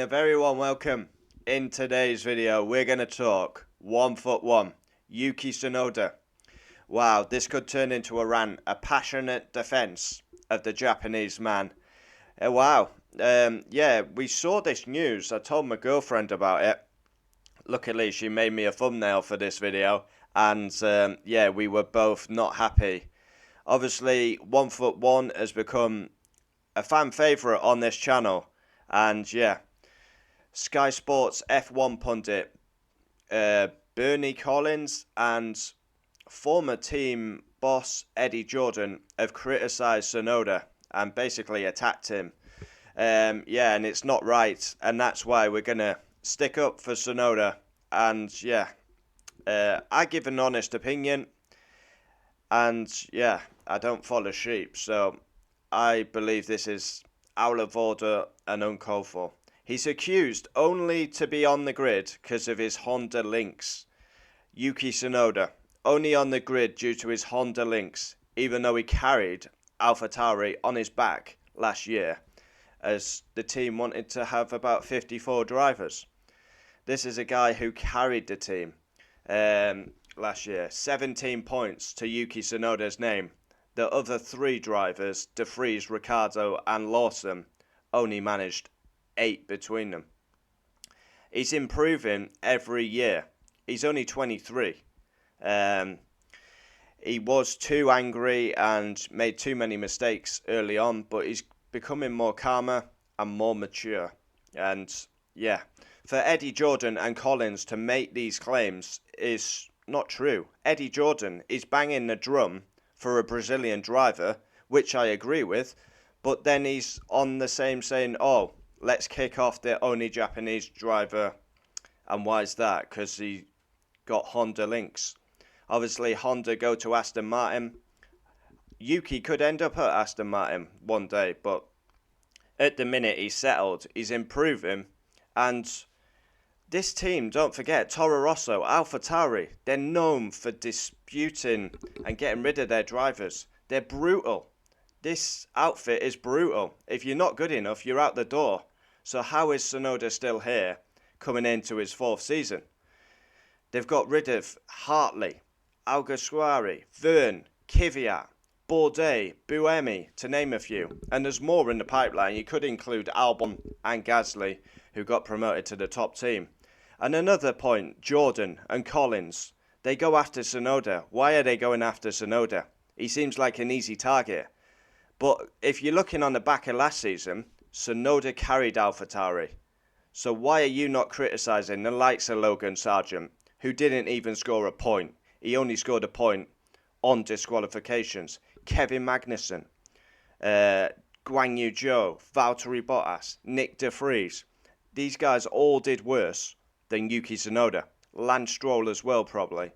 a very warm welcome. In today's video, we're going to talk 1-1, Yuki Tsunoda. Wow, this could turn into a rant, a passionate defense of the Japanese man. Wow, we saw this news. I told my girlfriend about it. Luckily, she made me a thumbnail for this video, and we were both not happy. Obviously, 1-1 has become a fan favourite on this channel, and Sky Sports F1 pundit Bernie Collins and former team boss Eddie Jordan have criticised Tsunoda and basically attacked him. And it's not right, and that's why we're going to stick up for Tsunoda. And I give an honest opinion, and I don't follow sheep, so I believe this is out of order and uncalled for. He's accused only to be on the grid because of his Honda links. Yuki Tsunoda, only on the grid due to his Honda links, even though he carried AlphaTauri on his back last year, as the team wanted to have about 54 drivers. This is a guy who carried the team last year. 17 points to Yuki Tsunoda's name. The other three drivers, De Vries, Ricciardo and Lawson, only managed 8 between them. He's improving every year. He's only 23. He was too angry and made too many mistakes early on, but he's becoming more calmer and more mature. And for Eddie Jordan and Collins to make these claims is not true. Eddie Jordan is banging the drum for a Brazilian driver, which I agree with, but then he's on the same saying, oh, let's kick off the only Japanese driver. And why is that? Because he got Honda links. Obviously, Honda go to Aston Martin. Yuki could end up at Aston Martin one day, but at the minute he's settled. He's improving. And this team, don't forget, Toro Rosso, AlphaTauri, they're known for disputing and getting rid of their drivers. They're brutal. This outfit is brutal. If you're not good enough, you're out the door. So how is Tsunoda still here, coming into his 4th season? They've got rid of Hartley, Alguersuari, Verne, Kvyat, Bourdais, Buemi, to name a few. And there's more in the pipeline. You could include Albon and Gasly, who got promoted to the top team. And another point, Jordan and Collins, they go after Tsunoda. Why are they going after Tsunoda? He seems like an easy target. But if you're looking on the back of last season, Tsunoda carried AlphaTauri. So why are you not criticising the likes of Logan Sargent, who didn't even score a point? He only scored a point on disqualifications. Kevin Magnussen, Guan Yu Zhou, Valtteri Bottas, Nick De Vries. These guys all did worse than Yuki Tsunoda. Lance Stroll as well, probably,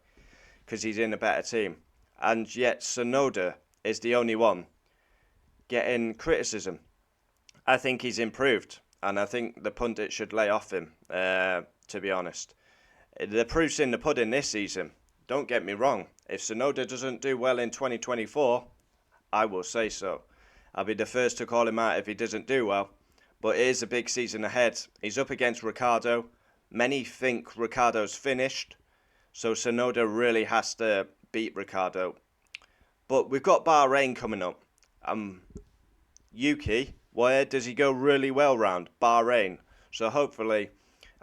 because he's in a better team. And yet Tsunoda is the only one getting criticism. I think he's improved, and I think the pundits should lay off him, to be honest. The proof's in the pudding this season. Don't get me wrong. If Tsunoda doesn't do well in 2024, I will say so. I'll be the first to call him out if he doesn't do well. But it is a big season ahead. He's up against Ricciardo. Many think Ricciardo's finished, so Tsunoda really has to beat Ricciardo. But we've got Bahrain coming up. Yuki, where does he go really well round? Bahrain. So hopefully,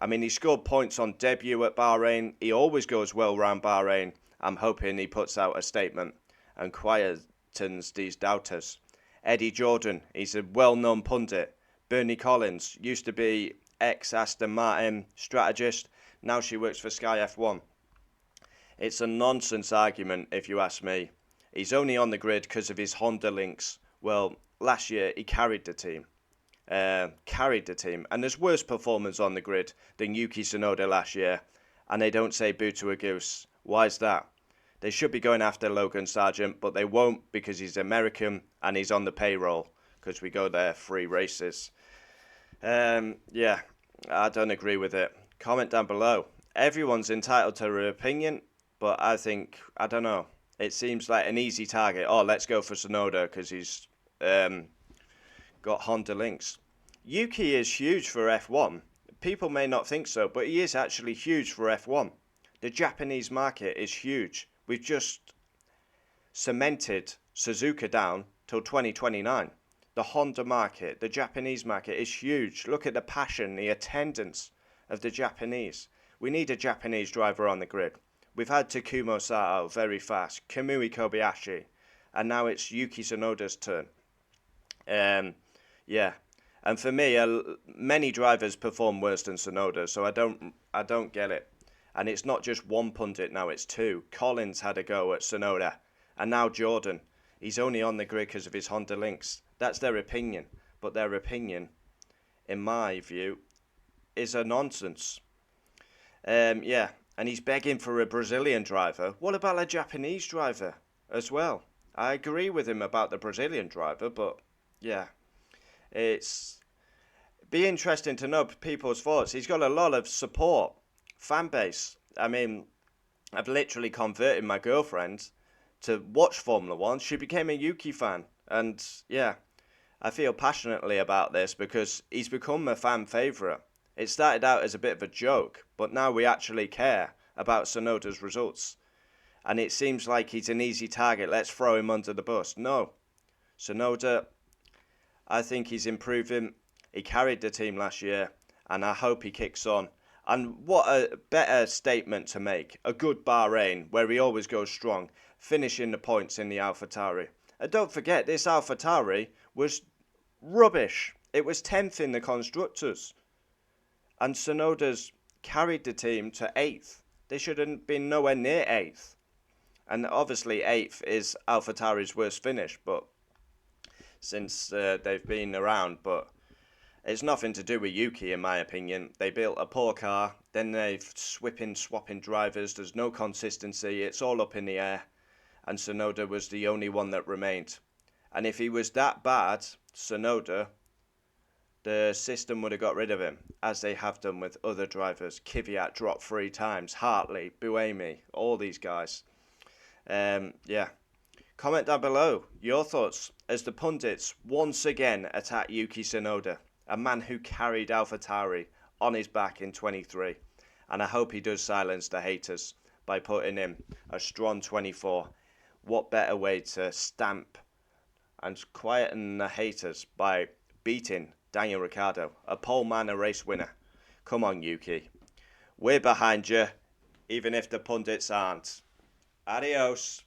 he scored points on debut at Bahrain. He always goes well round Bahrain. I'm hoping he puts out a statement and quietens these doubters. Eddie Jordan, he's a well-known pundit. Bernie Collins used to be ex-Aston Martin strategist. Now she works for Sky F1. It's a nonsense argument, if you ask me. He's only on the grid because of his Honda links. Well, last year he carried the team. And there's worse performers on the grid than Yuki Tsunoda last year. And they don't say boo to a goose. Why is that? They should be going after Logan Sargent, but they won't because he's American and he's on the payroll because we go there free races. I don't agree with it. Comment down below. Everyone's entitled to their opinion, but I don't know. It seems like an easy target. Oh, let's go for Tsunoda because he's got Honda links. Yuki is huge for F1. people may not think so, but he is actually huge for F1. The Japanese market is huge. We've just cemented Suzuka down till 2029. The Honda market, the Japanese market is huge. Look at the passion, the attendance of the Japanese. We need a Japanese driver on the grid. We've had Takuma Sato very fast, Kamui Kobayashi, and now it's Yuki Tsunoda's turn. Yeah, and for me, many drivers perform worse than Tsunoda, so I don't get it. And it's not just one pundit now; it's two. Collins had a go at Tsunoda, and now Jordan. He's only on the grid because of his Honda links. That's their opinion, but their opinion, in my view, is a nonsense. Yeah, and he's begging for a Brazilian driver. What about a Japanese driver as well? I agree with him about the Brazilian driver, but yeah, it's be interesting to know people's thoughts. He's got a lot of support, fan base. I mean, I've literally converted my girlfriend to watch Formula One. She became a Yuki fan, and yeah, I feel passionately about this because he's become a fan favourite. It started out as a bit of a joke, but now we actually care about Tsunoda's results. And it seems like he's an easy target. Let's throw him under the bus. No. Tsunoda, I think he's improving. He carried the team last year, and I hope he kicks on. And what a better statement to make. A good Bahrain, where he always goes strong, finishing the points in the AlphaTauri. And don't forget, this AlphaTauri was rubbish. It was 10th in the Constructors. And Tsunoda's carried the team to 8th. They should have been nowhere near 8th. And obviously 8th is AlphaTauri's worst finish, but since they've been around, but it's nothing to do with Yuki, in my opinion. They built a poor car, then they've swapping drivers. There's no consistency. It's all up in the air. And Tsunoda was the only one that remained. And if he was that bad, Tsunoda, the system would have got rid of him, as they have done with other drivers. Kvyat dropped 3 times. Hartley, Buemi, all these guys. Yeah. Comment down below your thoughts as the pundits once again attack Yuki Tsunoda, a man who carried AlphaTauri on his back in 23. And I hope he does silence the haters by putting in a strong 24. What better way to stamp and quieten the haters by beating Daniel Ricciardo, a pole man, a race winner. Come on, Yuki. We're behind you, even if the pundits aren't. Adios.